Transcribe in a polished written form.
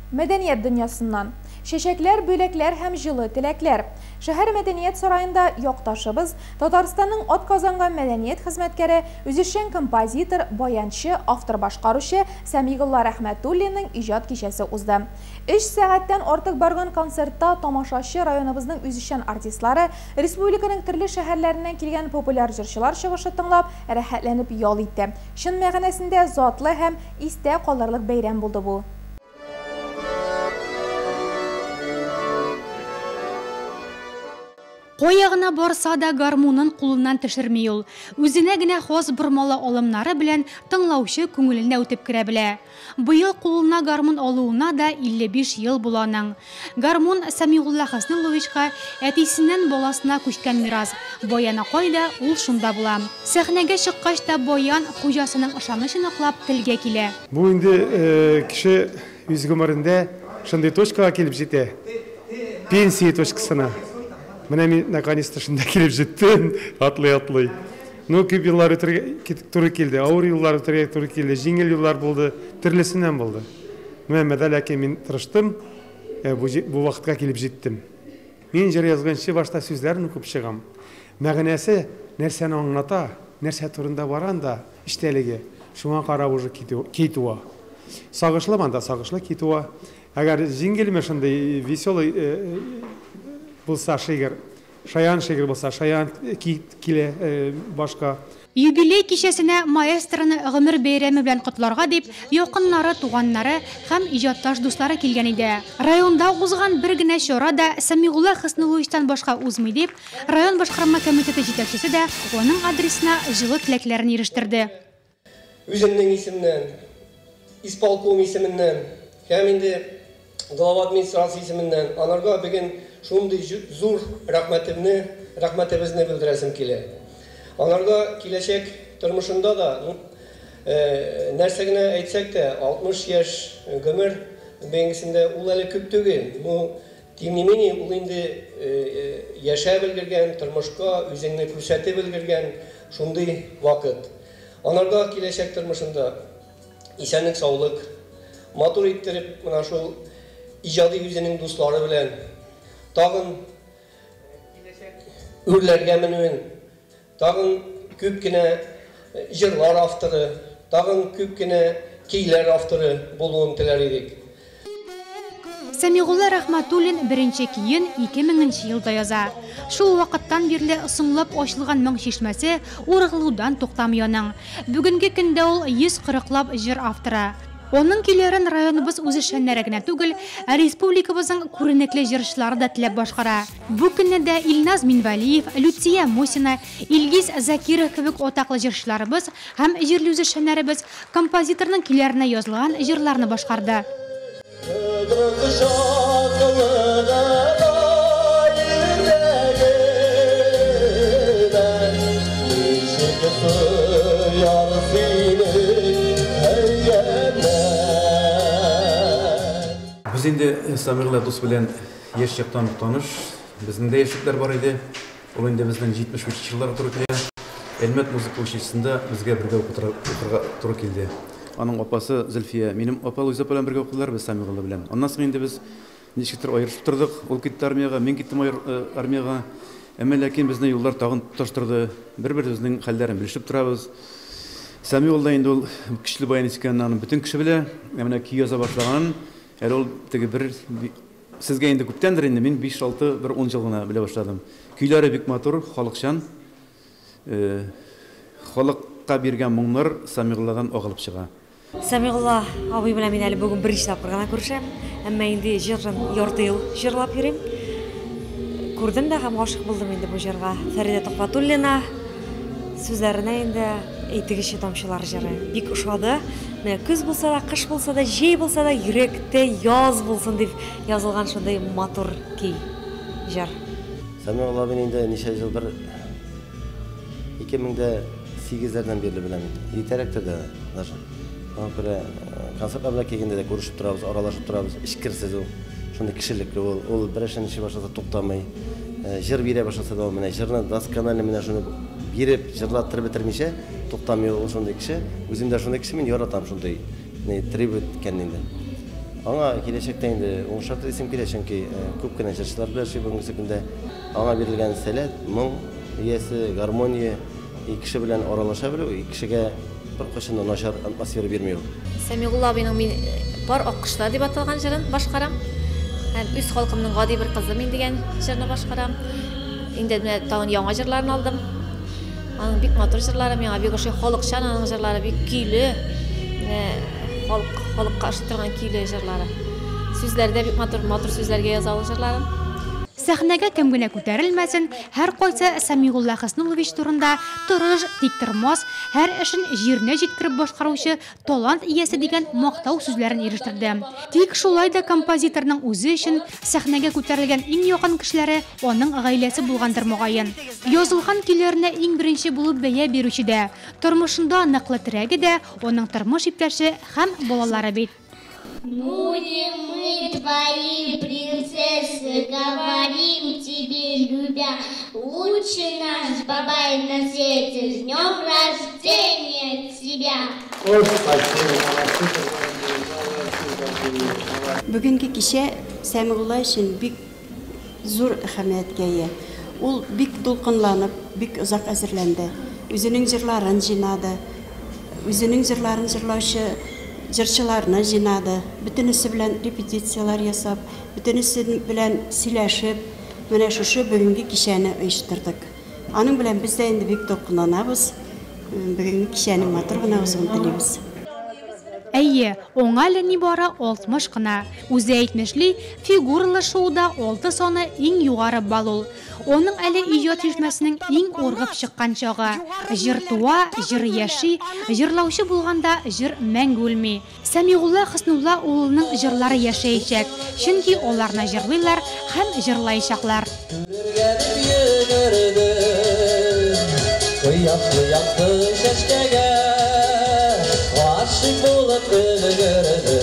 Мәдәният дөньясыннан. Шешекләр, бөлекләр һәм җылы теләкләр. Шәһәр мәдәният сарайында якташыбыз, Татарстанның атказанган мәдәният хезмәткәре, үзешчән композитор, баянчы, автор башкаручы Сәмигулла Рәхмәтуллинның иҗат кичәсе узды. 3 сәгатьтән артык барган концертта тамашачы районыбызның үзешчән артистлары, республиканың төрле шәһәрләреннән килгән популяр җырчылар чыгышы тыңлап, рәхәтләнеп ял итте. Чын мәгънәсендә затлы һәм истә калырлык бәйрәм булды бу. Қойағына барса да гармунын кулыннан төшермей ул. Үзенә генә хас бормалы алымнары белән тыңлаучы күңеленә үтеп керә белә. Быел кулына гармун алуына да 55 ел буланың. Гармун Сәмигулла Хәснәловичка әтисеннән баласына күчкән мирас. Баяна кайда, ул шунда була. Сәхнәгә чыккач та баян хуҗасының ышанычын аклап телгә килә. Бу инде кеше үз гомерендә шундый точкага килеп җитә. Пенсия точкасына. Менә мин наконец-то шунда килеп җиттем, атлый. Ну, күп еллар туры килде, авыр еллар туры килде, җиңел еллар булды, төрлесеннән булды. Менә ләкин мин тырыштым, бу вакытка килеп җиттем. Мин җыр язганчы башта сүзләрне күп чыгам. Мәгънәсе нәрсәне аңлата, нәрсә турында баранда иштәлеге, шуңа карап уже китүа. Сагышлы манда сагышлы китүа. Әгәр җиңел мәшендә веселый булса шигер, шаян шигер булса, шаян килә башка. Юбилей кичәсенә маэстроны гомер бәйрәме белән котларга дип, якыннары, туганнары һәм иҗатташ дуслары килгән иде. Районда узган бер генә чарада Сәмигулла Хәснәловичтан башка узмый дип, район башкарма комитеты җитәкчесе дә аның адресына җылы теләкләрен ирештерде. Үземнең исемнән, исполком исеменнән, һәм инде глава администрация исеменнән анарга бүген шундый зур рәхмәтебезне белдерәсем килә. Анарга киләчәк тормышында да нәрсә генә әйтсәк тә 60 яшь гомер бәйгесендә ул әле күп түгел. Бу тем не менее ул инде яшәп өлгергән, тормышка үзеңне күрсәтеп өлгергән шундый вакыт. Анарга киләчәк тормышында исәнлек, саулык, матур иттереп, менә шул иҗади үзенең дуслары белән тагын үрләргә менүен, тагын күп кенә җырлар авторы, тагын күп кенә көйләр авторы булуын теләр идек. Сәмигулла Рәхмәтуллин беренче көен 2000 елда яза. Шул вакыттан бирле соңлап ачылган моң чишмәсе ургылудан туктамый аның. Бүгенге көндә ул 140лап җыр авторы. Оның көйләрен районыбыз үзешчәннәре генә түгел, республикабызның күренекле җырчылары да теләп башкара. Бу көннәрдә Илназ Минвалиев, Люция Мусина, Илгиз Закиров кебек атаклы җырчыларыбыз һәм җирле үзешчәннәребез композиторның көйләренә язылган җырларны башкарды. Biz инде Сәмигулла дус белән яшь чактан таныш. Безнең дә яшьләр бар иде. Ул инде безнең 73 еллар туры килә. Әлмәт музыка училищесында безгә бергә укырга туры килде. Аның апасы Зөлфия, минем апа Луиза белән бергә укыдылар без Сәмигулла белән. Аннан соң инде біз ничектер аерышып тордык. Ул китте армияга, мин киттем армияга. Әмма ләкин безнең юллар тагын тоташтырды. Бер-беребезнең хәлләрен белешеп торабыз. Сәмигулла инде ул көчле баян икәнен бөтен кеше белә. Менә көй яза башлаган. Әле ул теге бер сезгә инде күптәндер инде мин 5-6 бер 10 ел гына белә башладым. Көйләре бик матур, халыкчан. Халыкка биргән моңнар Сәмигулладан агылып чыга. Сәмигулла абый белән мин әле бүген беренче тапкыр гына күрешәм. Әмма инде җырын ярты ел җырлап йөрим. Күрдем дә һәм гашык булдым инде бу җырга. Фәридә Тохфатуллина сүзләренә инде әйтегече тамчылар җыры бик ошады. Менә көз булса да, кыш булса да, җәй булса да, йөрәктә яз булсын дип язылган шундый матур көй җыр. Сәмигулла мен инде ничә елдыр 2008-дән бирле беләм. Итәрәктер дә даже. Аңа күрә концертларга килгәндә дә күрешеп торабыз, аралашып торабыз. Ишкерсез ул. Шундый кишелекле ул берәшен эши башласа туктамый. Җыр бирә башласа да менә җырны досконально менә шуны биреп җырлатып бетермичә туктамый ул шундый кеше. Үзем дә шундый кеше, мин яратам шундый. Требует икән инде. Аңа келешекте инде уңышлар телисем килә, чөнки күп кенә җырчылар белән эшли бүгенге көндә. Аңа бирелгән сәләт, моң иясе, гармония, ике кеше белән аралаша белү, ике кешегә беркайчан да начар атмосфера бирми ул. Сәмигулла абыйның мин бар аккышлар дип аталган җырын башкарам. Һәм үз халкымның гади бер кызы мин дигән җырны башкарам. Инде менә тагын яңа җырларын алдым. Аның бик матур җырлары, миңа бик ошый халыкчан, аның җырлары бик көйле. Халыкка ашый торган көйле җырлары. Сүзләрдә бик матур сүзләргә яза ул җырларын. Сәхнәгә кем генә күтәрелмәсен, һәр кайсы Сәмигулла Хәснулович турында тырыш, тиктормас, һәр эшен җиренә җиткереп башкаручы талант иясе дигән мактау сүзләрен ирештергән. Тик шулай да композиторның үзе өчен сәхнәгә күтәрелгән иң якын кешеләре аның гаиләсе булгандыр мөгаен. Язылган көйләренә иң беренче булып бәя бирүче дә, тормышында ныклы терәге дә аның тормыш иптәше һәм балалары бит. Будем мы твои принцессы, говорим тебе, любя, лучше наш бабай на свете, с днем рождения тебя. Бүгінгі кеше Сәмигулла өчен бик зур әһәмияткә ия. Ул бик дулкынланып, бик озак әзерләнде. Үзенең җырларын җыйнады. Үзенең җырларын җырлаучы җырчыларны җыйнады. Бөтенесе белән репетициялар ясап, бөтенесе белән сөйләшеп, менә шушы бүгенге кичәне оештырдык. Аның белән без дә инде бик дулкынланабыз. Бүгенге кичәнең матур гына узуын телибез. Әйе, оңа әле нибары 60 кына. Үзе әйтмешли, фигуралы шоуда 6 саны иң югары балл. Оның әле иҗат җитмәсенең иң ургып чыккан чагы. Җыр туа, җыр яши, җырлаучы булганда җыр мәңге үлми. Сәмигулла Хәснулла улының җырлары яшәячәк, чөнки аларны җырлыйлар һәм җырлаячаклар. Aşık olup ölü görürdüm.